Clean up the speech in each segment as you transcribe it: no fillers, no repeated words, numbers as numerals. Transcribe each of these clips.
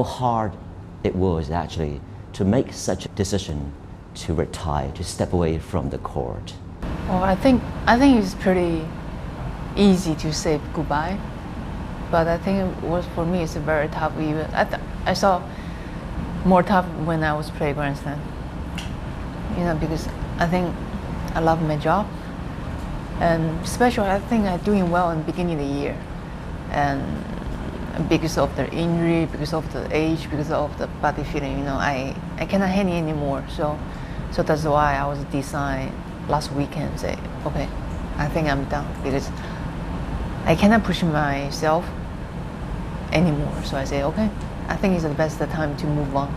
hard it was actually to make such a decision to retire, to step away from the court? Well, I think it's pretty easy to say goodbye, but I think it was, for me, it's a very tough. Even I saw more tough when I was playing Grand Slam. Because I think I love my job, and especially I think I'm doing well in the beginning of the year, and because of the injury, because of the age, because of the body feeling, I cannot handle anymore. So that's why I was decide last weekend, say, okay, I think I'm done, because I cannot push myself anymore. So I say, okay, I think it's the best time to move on.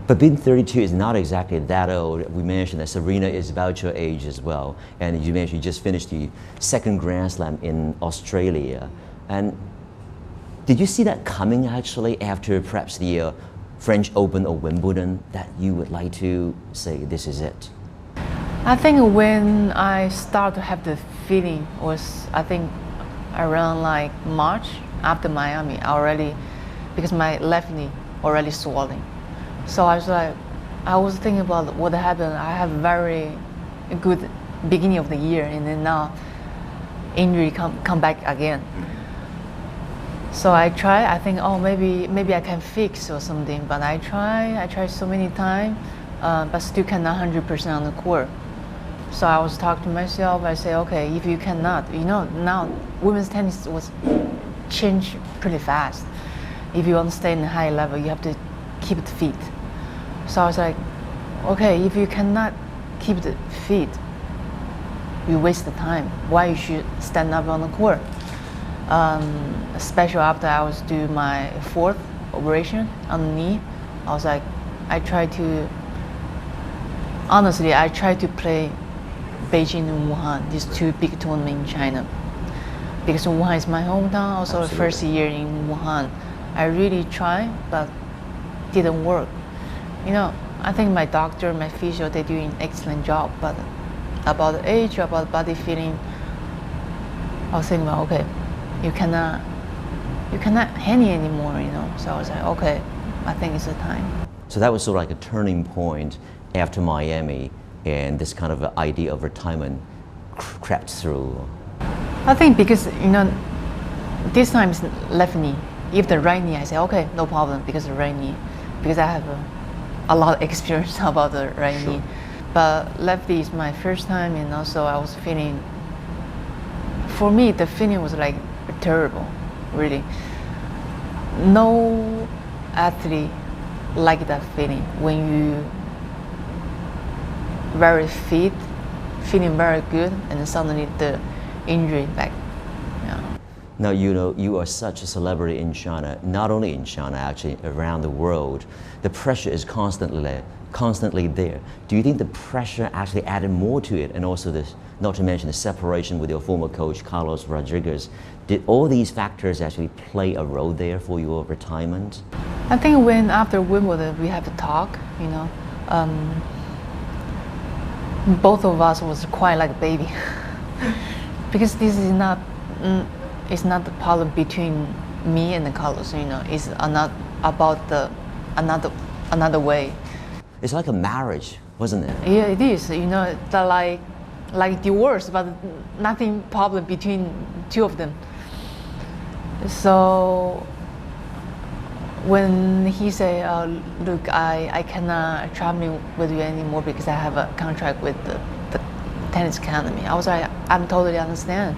But being 32 is not exactly that old. We mentioned that Serena is about your age as well. And you mentioned you just finished the second Grand Slam in Australia. And did you see that coming actually after perhaps the French Open or Wimbledon, that you would like to say this is it? I think when I start to have the feeling was, I think, around like March after Miami already, because my left knee already swelling. So I was thinking about what happened. I have very good beginning of the year, and then now injury come back again. So I try. I think, oh, maybe I can fix or something. But I try so many times, but still cannot 100% on the court. So I was talking to myself. I say, okay, if you cannot, now women's tennis was changed pretty fast. If you want to stay in a high level, you have to keep it fit. So I was like, okay, if you cannot keep it fit, you waste the time. Why you should stand up on the court? Especially after I was doing my 4th operation on the knee, I was like, I try to play Beijing and Wuhan, these two big tournaments in China. Because Wuhan is my hometown, also the first year in Wuhan. I really tried, but didn't work. I think my doctor, my physio, they're doing an excellent job, but about the age, about body feeling, I was thinking about, okay, you cannot handle anymore, So I was like, okay, I think it's the time. So that was sort of like a turning point after Miami, and this kind of idea of retirement crept through. I think because, this time it's left knee. If the right knee, I say, okay, no problem, because the right knee, because I have a lot of experience about the right knee. But lefty is my first time, and also I was feeling, for me, the feeling was like terrible, really. No athlete like that feeling when you very fit, feeling very good, and then suddenly the injury back. Now, you are such a celebrity in China, not only in China, actually around the world. The pressure is constantly there. Do you think the pressure actually added more to it? And also this, not to mention the separation with your former coach, Carlos Rodriguez. Did all these factors actually play a role there for your retirement? I think when after Wimbledon, we have to talk, both of us was quite like a baby. Because this is not, it's not the problem between me and the Carlos, it's not about the another way. It's like a marriage, wasn't it? Yeah, it is. The like divorce, but nothing problem between two of them. So when he say, look, I cannot travel with you anymore because I have a contract with the tennis academy, I was like, I'm totally understand.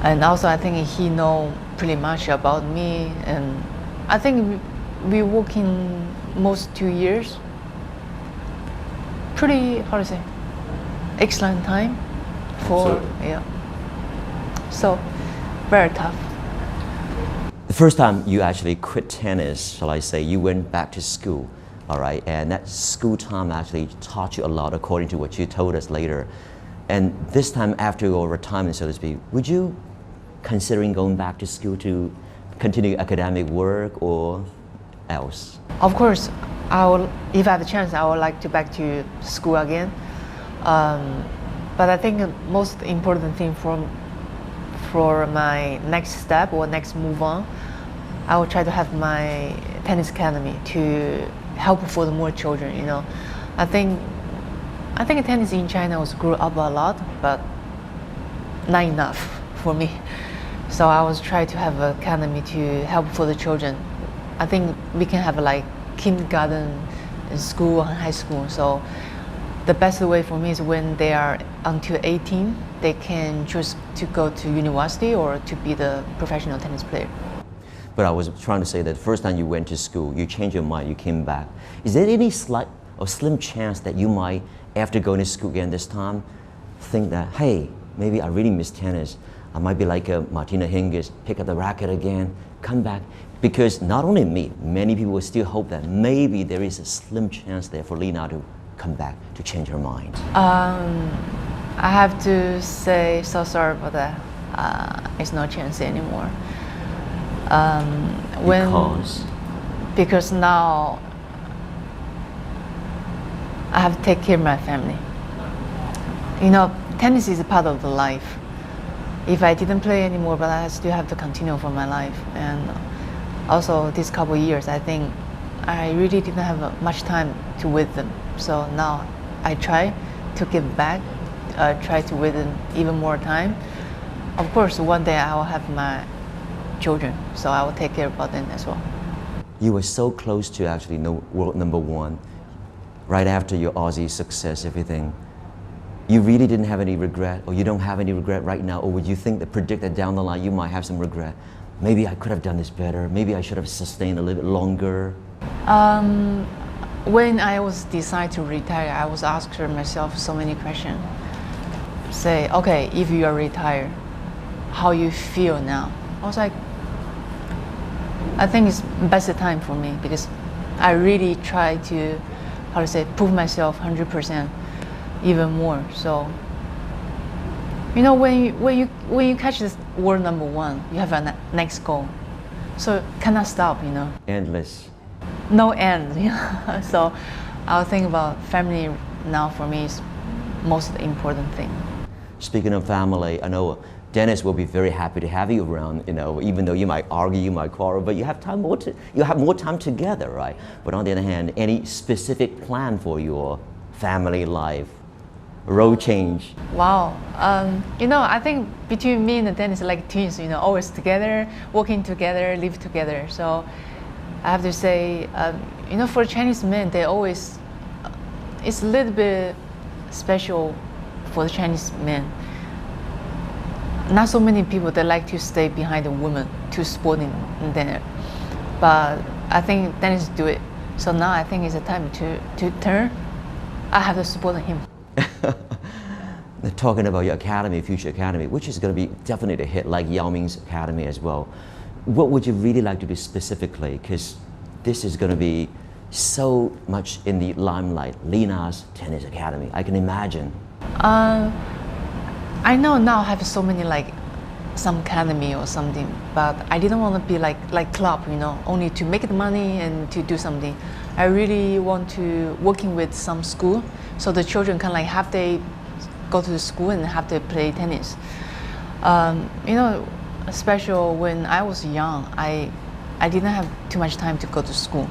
And also I think he know pretty much about me, and I think we working most 2 years. Pretty, how to say, excellent time for, yeah. So, very tough. The first time you actually quit tennis, shall I say, you went back to school, all right? And that school time actually taught you a lot, according to what you told us later. And this time after your retirement, so to speak, would you considering going back to school to continue academic work or else? Of course, if I have a chance, I would like to back to school again. But I think the most important thing for my next step or next move on, I will try to have my tennis academy to help for the more children. You know, I think tennis in China was grew up a lot, but not enough for me. So I was trying to have an academy to help for the children. I think we can have like kindergarten, school, and high school. So the best way for me is when they are until 18, they can choose to go to university or to be the professional tennis player. But I was trying to say that the first time you went to school, you changed your mind, you came back. Is there any slight or slim chance that you might, after going to school again this time, think that, hey, maybe I really miss tennis. I might be like Martina Hingis, pick up the racket again, come back. Because not only me, many people will still hope that maybe there is a slim chance there for Lina to come back, to change her mind. I have to say so sorry for that. It's no chance anymore. Because now I have to take care of my family. You know, tennis is a part of the life. If I didn't play anymore, but I still have to continue for my life. And also these couple of years, I think I really didn't have much time to with them. So now I try to give back, try to with them even more time. Of course, one day I will have my children, so I will take care about them as well. You were so close to actually world number one, right after your Aussie success, everything. You really didn't have any regret, or you don't have any regret right now, or would you think that predict that down the line you might have some regret? Maybe I could have done this better, maybe I should have sustained a little bit longer? When I was decided to retire, I was asking myself so many questions. Say, okay, if you are retired, how you feel now? I was like, I think it's best time for me because I really try to, prove myself 100%, even more. So, you know, when you catch this world number one, you have a next goal, so cannot stop. You know, Endless. No end. You know? So, I'll think about family now. For me, is most important thing. Speaking of family, I know Dennis will be very happy to have you around, you know, even though you might argue, you might quarrel, but you have more time together, right? But on the other hand, any specific plan for your family life, role change? Wow, you know, I think between me and Dennis, like twins, you know, always together, working together, live together. So I have to say, you know, for Chinese men, they always, it's a little bit special for the Chinese men. Not so many people that like to stay behind the woman to supporting them, but I think Dennis do it. So now I think it's a time to turn. I have to support him. Talking about your academy, future academy, which is going to be definitely a hit, like Yao Ming's academy as well. What would you really like to do specifically? Because this is going to be so much in the limelight. Lina's tennis academy, I can imagine. I know now I have so many like some academy or something, but I didn't want to be like club, you know, only to make the money and to do something. I really want to working with some school, so the children can like have they go to the school and have to play tennis. You know, especially when I was young, I didn't have too much time to go to school.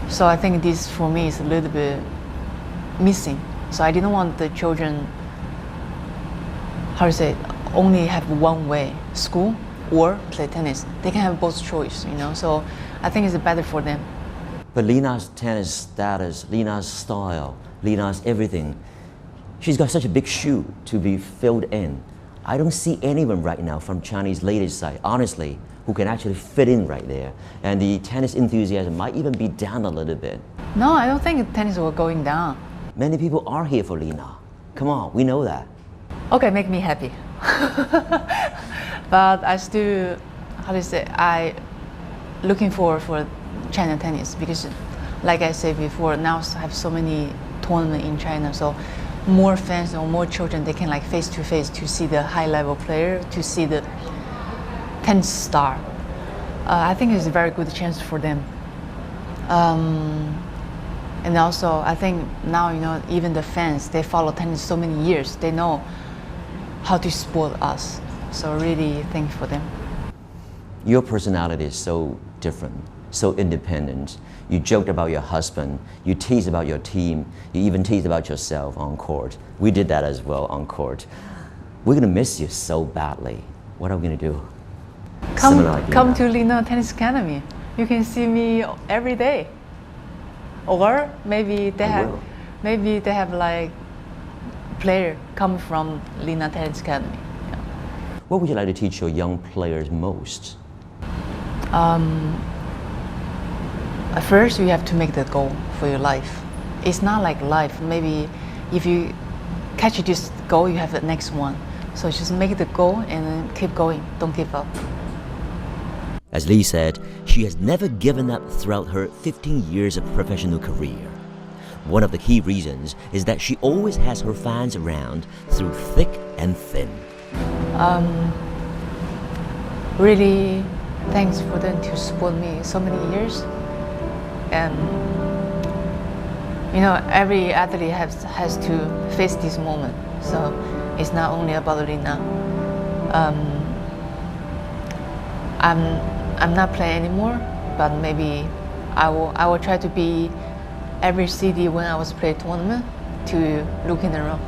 So I think this for me is a little bit missing. So I didn't want the children, only have one way, school or play tennis. They can have both choice, you know. So I think it's better for them. But Lina's tennis status, Lina's style, Lina's everything, she's got such a big shoe to be filled in. I don't see anyone right now from Chinese ladies' side, honestly, who can actually fit in right there. And the tennis enthusiasm might even be down a little bit. No, I don't think tennis will going down. Many people are here for Lina. Come on, we know that. Okay, make me happy. But I still, I looking for China tennis because, like I said before, now I have so many tournaments in China, so more fans or more children, they can like face to face to see the high level player, to see the tennis star. I think it's a very good chance for them. And also, I think now, you know, even the fans, they follow tennis so many years, they know how to support us. So really thank you for them. Your personality is so different, so independent. You joked about your husband, you teased about your team, you even teased about yourself on court. We did that as well on court. We're gonna miss you so badly. What are we gonna do? Similar like Come Lina. to Lina Tennis Academy. You can see me every day. Or maybe they I have, will. maybe they have like player come from Lina Tennis Academy. Yeah. What would you like to teach your young players most? At first, you have to make the goal for your life. It's not like life. Maybe if you catch this goal, you have the next one. So just make the goal and then keep going. Don't give up. As Lee said, she has never given up throughout her 15 years of professional career. One of the key reasons is that she always has her fans around through thick and thin. Really, thanks for them to support me so many years. And you know, every athlete has to face this moment. So it's not only about Lina. I'm not playing anymore, but maybe I will try to be every city when I was playing tournament to look in the room.